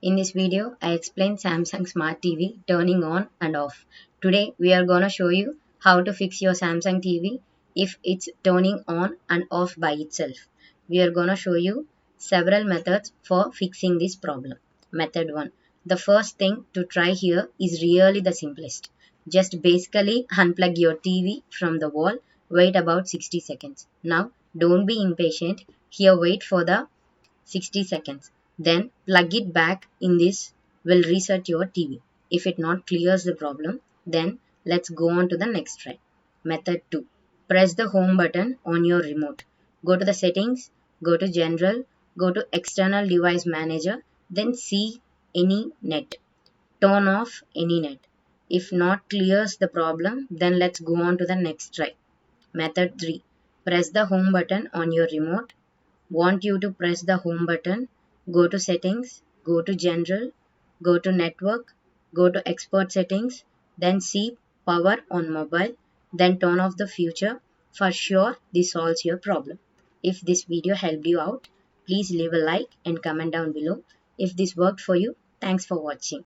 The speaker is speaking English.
In this video, I explain Samsung Smart TV turning on and off. Today, we are gonna show you how to fix your Samsung TV if it's turning on and off by itself. We are gonna show you several methods for fixing this problem. Method 1. The first thing to try here is really the simplest. Just basically unplug your TV from the wall, wait about 60 seconds. Now, don't be impatient. Here, wait for the 60 seconds. Then plug it back in. This will reset your TV. If it not clears the problem, then let's go on to the next try. Method 2. Press the home button on your remote. Go to the settings, go to general, go to external device manager, then see any net. Turn off any net. If not clears the problem, then let's go on to the next try. Method 3. Press the home button on your remote. Want you to press the home button, go to settings, go to general, go to network, go to expert settings, then see power on mobile, then turn off the future. For sure, this solves your problem. If this video helped you out, please leave a like and comment down below. If this worked for you, thanks for watching.